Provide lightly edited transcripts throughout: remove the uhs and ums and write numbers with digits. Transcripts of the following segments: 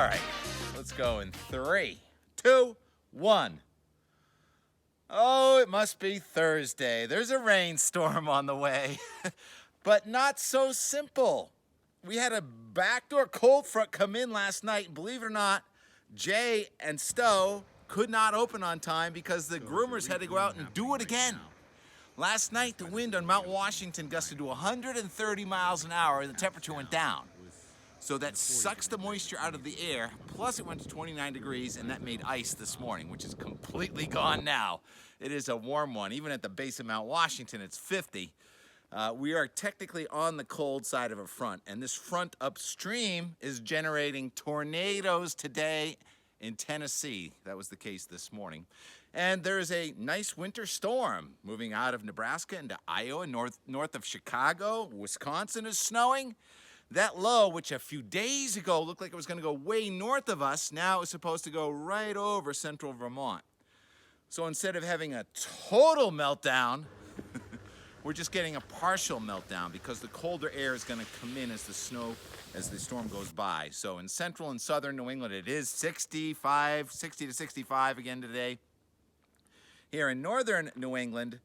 All right, let's go in 3, 2, 1. Oh, it must be Thursday. There's a rainstorm on the way, but not so simple. We had a backdoor cold front come in last night, and believe it or not, Jay and Stowe could not open on time because the groomers had to go out and do it again. Last night, the wind on Mount Washington gusted to 130 miles an hour, and the temperature went down. So that sucks the moisture out of the air, plus it went to 29 degrees, and that made ice this morning, which is completely gone now. It is a warm one. Even at the base of Mount Washington, it's 50. We are technically on the cold side of a front, and this front upstream is generating tornadoes today in Tennessee. That was the case this morning. And there is a nice winter storm moving out of Nebraska into Iowa, north of Chicago. Wisconsin is snowing. That low, which a few days ago looked like it was going to go way north of us, now is supposed to go right over central Vermont. So instead of having a total meltdown, we're just getting a partial meltdown because the colder air is going to come in as the storm goes by. So in central and southern New England, it is 60 to 65 again today. Here in northern New England,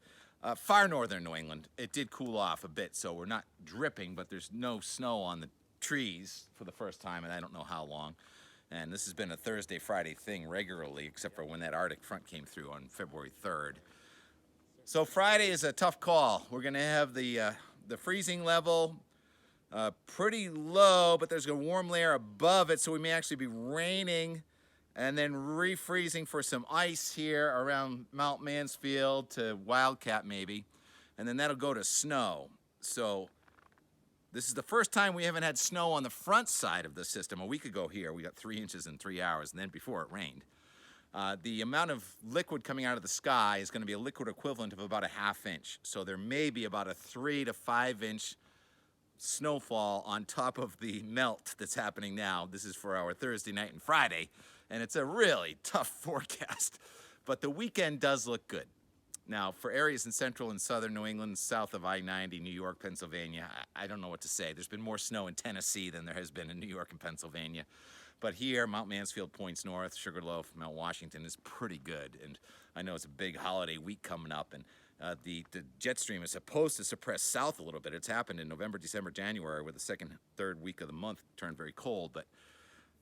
far northern New England, it did cool off a bit, so we're not dripping, but there's no snow on the trees for the first time, and I don't know how long. And this has been a Thursday, Friday thing regularly, except for when that Arctic front came through on February 3rd. So Friday is a tough call. We're going to have the freezing level pretty low, but there's a warm layer above it, so we may actually be raining and then refreezing for some ice here around Mt Mansfield to Wildcat maybe, and then that'll go to snow. So this is the first time we haven't had snow on the front side of the system. A week ago here, we got 3 inches in 3 hours, and then before it rained. The amount of liquid coming out of the sky is going to be a liquid equivalent of about a ½ inch. So there may be about a 3 to 5 inch snowfall on top of the melt that's happening now. This is for our Thursday night and Friday. And it's a really tough forecast, but the weekend does look good. Now, for areas in central and southern New England, south of I-90, New York, Pennsylvania, I don't know what to say. There's been more snow in Tennessee than there has been in New York and Pennsylvania. But here, Mount Mansfield points north, Sugarloaf, Mount Washington is pretty good. And I know it's a big holiday week coming up, and the jet stream is supposed to suppress south a little bit. It's happened in November, December, January, where the second, third week of the month turned very cold, but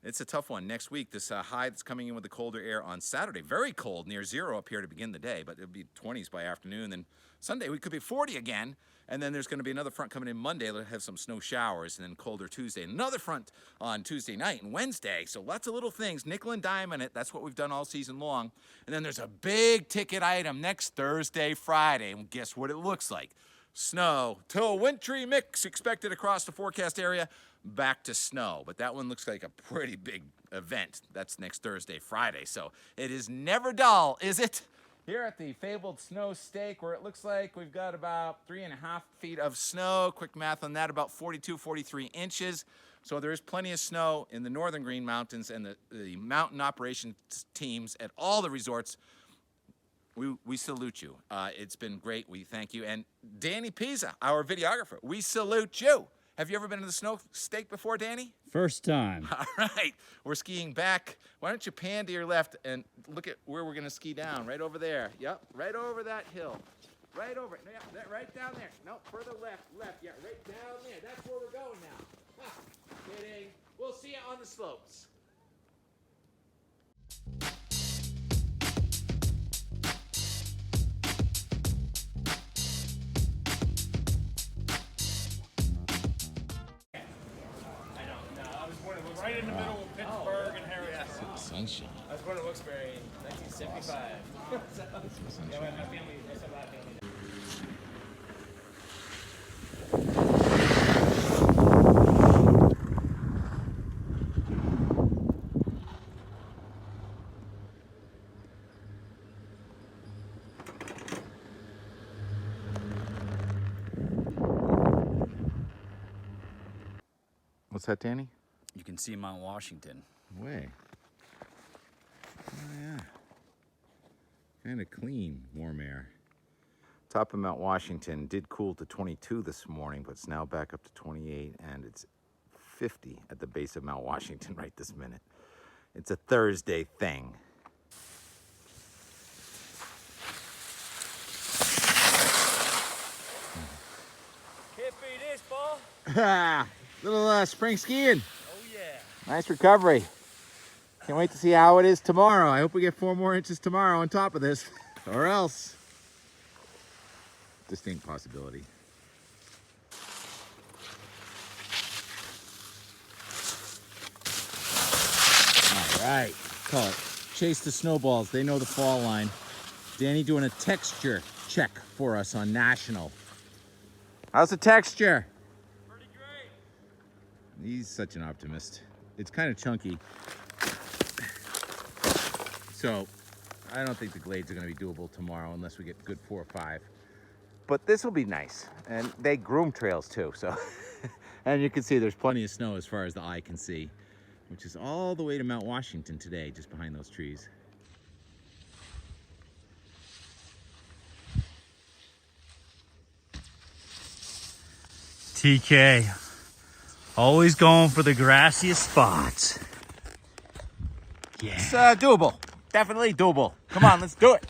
it's a tough one. Next week, this high that's coming in with the colder air on Saturday, very cold, near 0 up here to begin the day, but it'll be 20s by afternoon. Then Sunday, we could be 40 again, and then there's going to be another front coming in Monday that'll have some snow showers, and then colder Tuesday. Another front on Tuesday night and Wednesday, so lots of little things, nickel and dime in it. That's what we've done all season long. And then there's a big ticket item next Thursday, Friday, and guess what it looks like? Snow to a wintry mix expected across the forecast area. Back to snow, but that one looks like a pretty big event. That's next Thursday, Friday, so it is never dull, is it? Here at the fabled Snowstake, where it looks like we've got about 3.5 feet of snow. Quick math on that, about 42, 43 inches. So there is plenty of snow in the northern Green Mountains, and the mountain operations teams at all the resorts, we salute you. It's been great. We thank you. And Danny Pisa, our videographer, we salute you. Have you ever been to the Snowstake before, Danny? First time. All right. We're skiing back. Why don't you pan to your left and look at where we're going to ski down? Right over there. Yep. Right over that hill. Right over it. Yeah, right down there. No, further left. Yeah, right down there. That's where we're going now. Ha, kidding. We'll see you on the slopes. Right in the middle of Pittsburgh and Harrisburg. Sunshine. I was born in Wilkes-Barre in 1975. Yeah, my family, I have a lot of family there. What's that, Danny? You can see Mount Washington. Way. Oh, yeah. Kind of clean, warm air. Top of Mount Washington did cool to 22 this morning, but it's now back up to 28, and it's 50 at the base of Mount Washington right this minute. It's a Thursday thing. Can't beat this, ball. Little spring skiing. Oh, yeah. Nice recovery. Can't wait to see how it is tomorrow. I hope we get 4 more inches tomorrow on top of this, or else. Distinct possibility. All right, call it Chase the Snowballs. They know the fall line. Danny doing a texture check for us on National. How's the texture? Pretty great. He's such an optimist. It's kind of chunky. So I don't think the glades are going to be doable tomorrow unless we get good 4 or 5. But this will be nice. And they groom trails too, so. And you can see there's plenty of snow as far as the eye can see, which is all the way to Mount Washington today, just behind those trees. TK, always going for the grassiest spots. Yeah. It's doable. Definitely doable. Come on, let's do it.